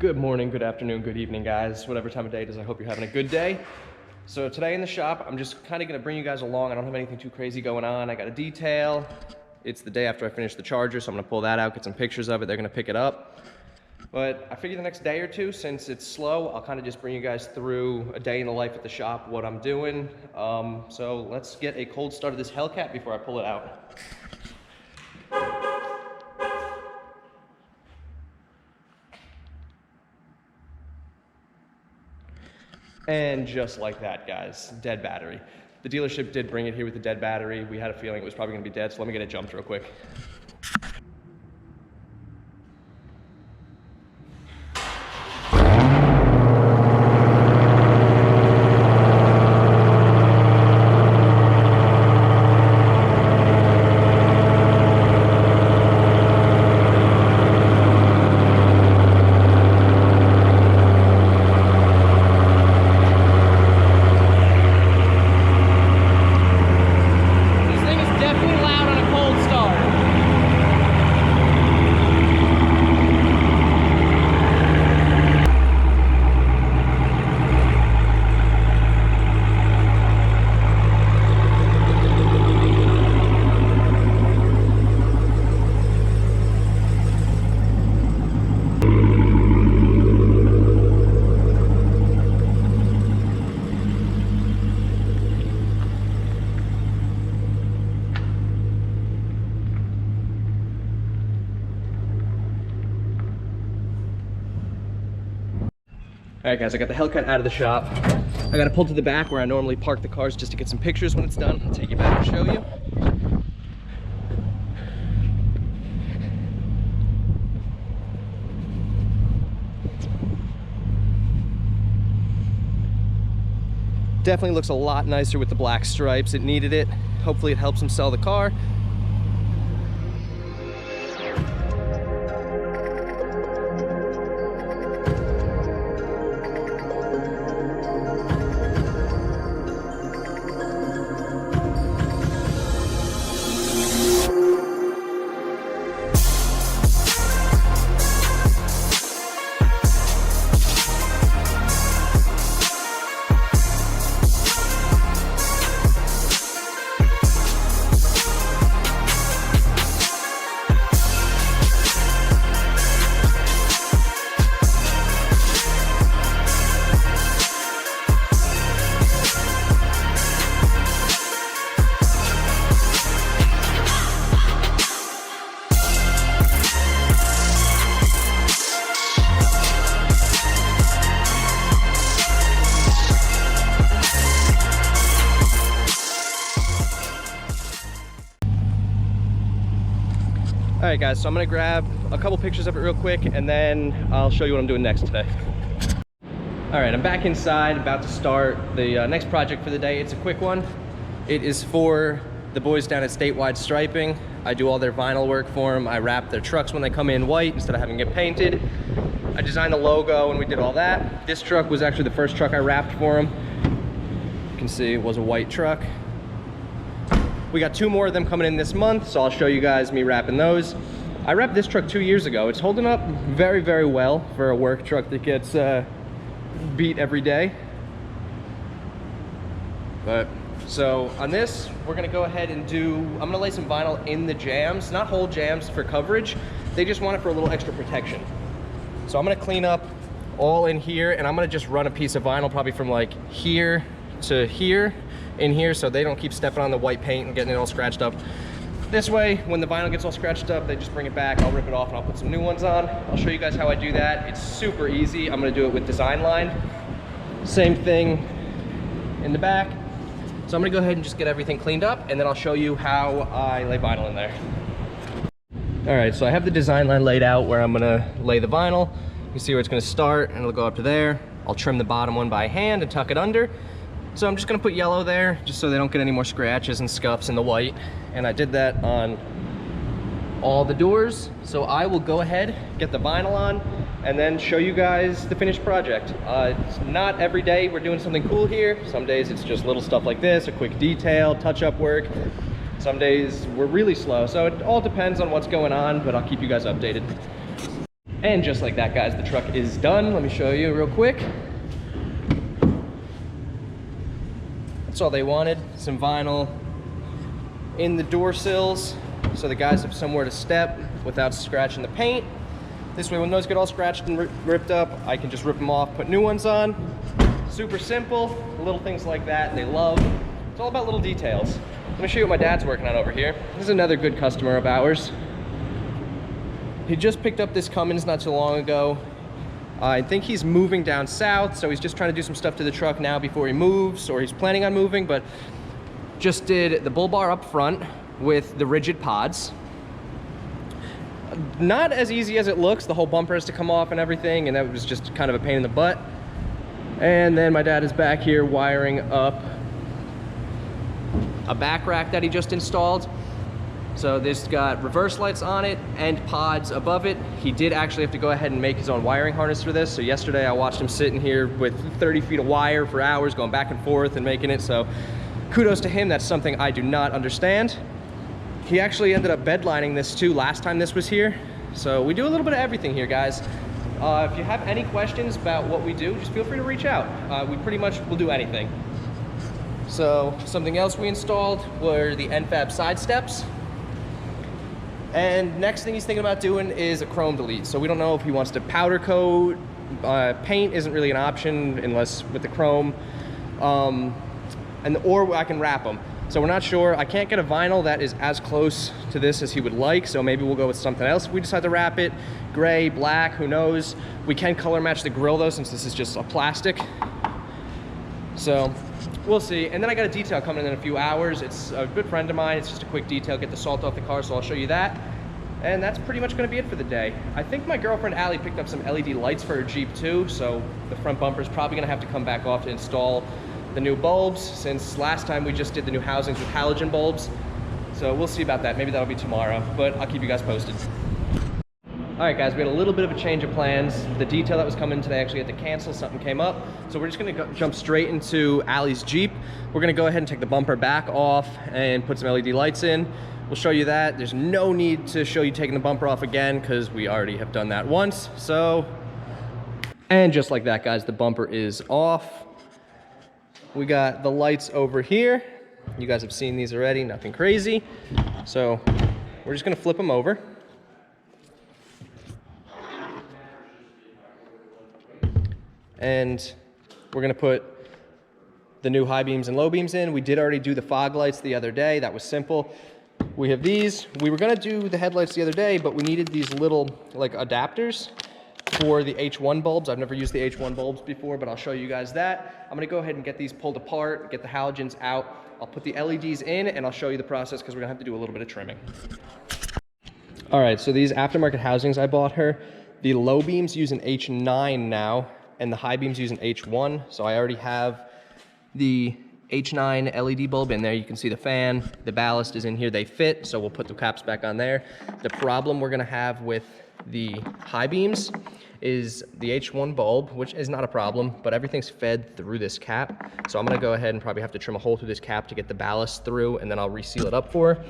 Good morning, good afternoon, good evening, guys. Whatever time of day it is, I hope you're having a good day. So today in the shop, I'm just kind of going to bring you guys along. I don't have anything too crazy going on. I got a detail. It's the day after I finish the charger, so I'm going to pull that out, get some pictures of it. They're going to pick it up. But I figure the next day or two, since it's slow, I'll kind of just bring you guys through a day in the life at the shop, what I'm doing. So let's get a cold start of this Hellcat before I pull it out. And just like that, guys, dead battery. The dealership did bring it here with the dead battery. We had a feeling it was probably gonna be dead, so let me get it jumped real quick. All right, guys, I got the Hellcat out of the shop. I got to pull to the back where I normally park the cars just to get some pictures when it's done. I'll take you back and show you. Definitely looks a lot nicer with the black stripes. It needed it. Hopefully it helps him sell the car. All right, guys, so I'm gonna grab a couple pictures of it real quick and then I'll show you what I'm doing next today. All right, I'm back inside, about to start the next project for the day. It's a quick one. It is for the boys down at Statewide Striping. I do all their vinyl work for them. I wrap their trucks when they come in white instead of having it painted. I designed the logo and we did all that. This truck was actually the first truck I wrapped for them. You can see it was a white truck. We got 2 more of them coming in this month, so I'll show you guys me wrapping those. I wrapped this truck 2 years ago. It's holding up very, very well for a work truck that gets beat every day. But so on this, we're gonna go ahead and I'm gonna lay some vinyl in the jams, not whole jams for coverage. They just want it for a little extra protection. So I'm gonna clean up all in here and I'm gonna just run a piece of vinyl probably from like here to here in here so they don't keep stepping on the white paint and getting it all scratched up. This way, when the vinyl gets all scratched up, they just bring it back, I'll rip it off and I'll put some new ones on. I'll show you guys how I do that. It's super easy. I'm gonna do it with Design Line. Same thing in the back. So I'm gonna go ahead and just get everything cleaned up and then I'll show you how I lay vinyl in there. All right, so I have the Design Line laid out where I'm gonna lay the vinyl. You can see where it's gonna start and it'll go up to there. I'll trim the bottom one by hand and tuck it under. So I'm just gonna put yellow there just so they don't get any more scratches and scuffs in the white. And I did that on all the doors. So I will go ahead, get the vinyl on, and then show you guys the finished project. It's not every day we're doing something cool here. Some days it's just little stuff like this, a quick detail, touch-up work. Some days we're really slow. So it all depends on what's going on, but I'll keep you guys updated. And just like that, guys, the truck is done. Let me show you real quick. That's all they wanted, some vinyl in the door sills so the guys have somewhere to step without scratching the paint. This way, when those get all scratched and ripped up, I can just rip them off, put new ones on. Super simple, little things like that they love. It's all about little details. Let me show you what my dad's working on over here. This is another good customer of ours. He just picked up this Cummins not too long ago. I think he's moving down south, so he's just trying to do some stuff to the truck now before he moves, or he's planning on moving, but just did the bull bar up front with the rigid pods. Not as easy as it looks. The whole bumper has to come off and everything, and that was just kind of a pain in the butt. And then my dad is back here wiring up a back rack that he just installed. So this got reverse lights on it and pods above it. He did actually have to go ahead and make his own wiring harness for this. So yesterday I watched him sitting here with 30 feet of wire for hours, going back and forth and making it. So kudos to him. That's something I do not understand. He actually ended up bedlining this too last time this was here. So we do a little bit of everything here, guys. If you have any questions about what we do, just feel free to reach out. We pretty much will do anything. So something else we installed were the NFAB side steps. And next thing he's thinking about doing is a chrome delete. So we don't know if he wants to powder coat. Paint isn't really an option unless with the chrome. Or I can wrap them. So we're not sure. I can't get a vinyl that is as close to this as he would like, so maybe we'll go with something else. We decide to wrap it, gray, black, who knows. We can color match the grill though, since this is just a plastic. So we'll see. And then I got a detail coming in a few hours. It's a good friend of mine. It's just a quick detail, get the salt off the car, so I'll show you that. And that's pretty much gonna be it for the day. I think my girlfriend Allie picked up some LED lights for her Jeep too, so the front bumper is probably gonna have to come back off to install the new bulbs, since last time we just did the new housings with halogen bulbs. So we'll see about that. Maybe that'll be tomorrow, but I'll keep you guys posted. All right, guys, we had a little bit of a change of plans. The detail that was coming today actually had to cancel. Something came up. So we're just gonna jump straight into Allie's Jeep. We're gonna go ahead and take the bumper back off and put some LED lights in. We'll show you that. There's no need to show you taking the bumper off again because we already have done that once. So, and just like that, guys, the bumper is off. We got the lights over here. You guys have seen these already, nothing crazy. So we're just gonna flip them over. And we're gonna put the new high beams and low beams in. We did already do the fog lights the other day. That was simple. We have these. We were gonna do the headlights the other day, but we needed these little like adapters for the H1 bulbs. I've never used the H1 bulbs before, but I'll show you guys that. I'm gonna go ahead and get these pulled apart, get the halogens out. I'll put the LEDs in and I'll show you the process because we're gonna have to do a little bit of trimming. All right, so these aftermarket housings I bought her, the low beams use an H9 now and the high beams use an H1. So I already have the H9 LED bulb in there. You can see the fan, the ballast is in here, they fit. So we'll put the caps back on there. The problem we're gonna have with the high beams is the H1 bulb, which is not a problem, but everything's fed through this cap. So I'm gonna go ahead and probably have to trim a hole through this cap to get the ballast through, and then I'll reseal it up for her.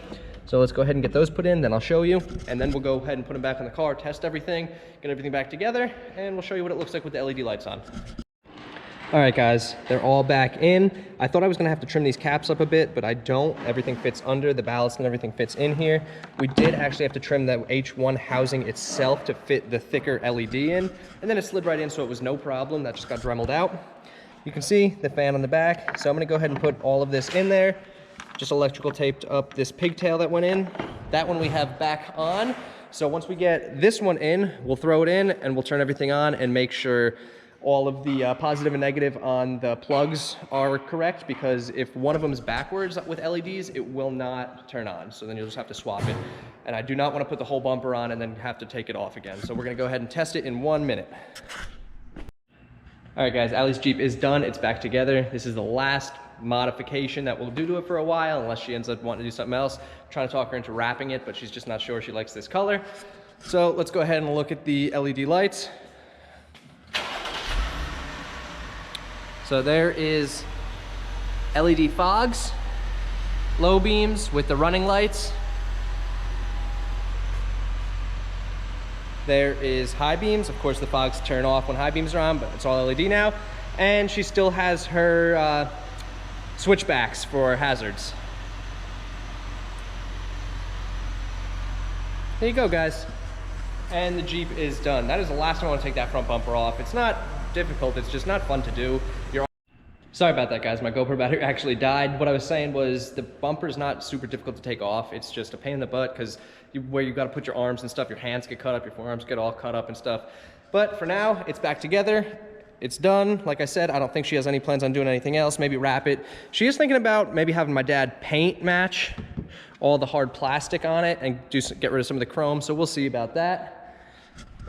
So let's go ahead and get those put in, then I'll show you, and then we'll go ahead and put them back in the car, test everything, get everything back together, and we'll show you what it looks like with the LED lights on. All right, guys, they're all back in. I thought I was gonna have to trim these caps up a bit, but I don't. Everything fits under, the ballast and everything fits in here. We did actually have to trim the H1 housing itself to fit the thicker LED in, and then it slid right in, so it was no problem. That just got Dremeled out. You can see the fan on the back. So I'm gonna go ahead and put all of this in there. Just electrical taped up this pigtail that went in. That one we have back on. So once we get this one in, we'll throw it in and we'll turn everything on and make sure all of the positive and negative on the plugs are correct, because if one of them is backwards with LEDs, it will not turn on. So then you'll just have to swap it. And I do not want to put the whole bumper on and then have to take it off again. So we're gonna go ahead and test it in 1 minute. All right, guys, Allie's Jeep is done. It's back together. This is the last modification that we'll do to it for a while, unless she ends up wanting to do something else. I'm trying to talk her into wrapping it, but she's just not sure she likes this color. So let's go ahead and look at the LED lights. So there is LED fogs, low beams with the running lights. There is high beams. Of course, the fogs turn off when high beams are on, but it's all LED now. And she still has her switchbacks for hazards. There you go, guys. And the Jeep is done. That is the last time I want to take that front bumper off. It's not difficult, it's just not fun to do. Sorry about that, guys. My GoPro battery actually died. What I was saying was the bumper's not super difficult to take off. It's just a pain in the butt because where you got to put your arms and stuff, your hands get cut up, your forearms get all cut up and stuff. But for now, it's back together. It's done. Like I said, I don't think she has any plans on doing anything else. Maybe wrap it. She is thinking about maybe having my dad paint match all the hard plastic on it and get rid of some of the chrome. So we'll see about that.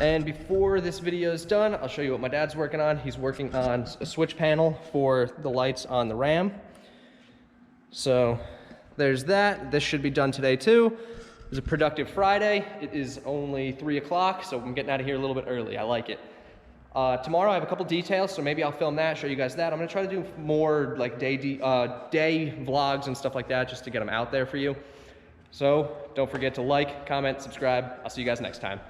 And before this video is done, I'll show you what my dad's working on. He's working on a switch panel for the lights on the Ram. So there's that. This should be done today too. It's a productive Friday. It is only 3 o'clock, so I'm getting out of here a little bit early. I like it. Tomorrow I have a couple details, so maybe I'll film that, show you guys that. I'm gonna try to do more like day vlogs and stuff like that, just to get them out there for you. So don't forget to like, comment, subscribe. I'll see you guys next time.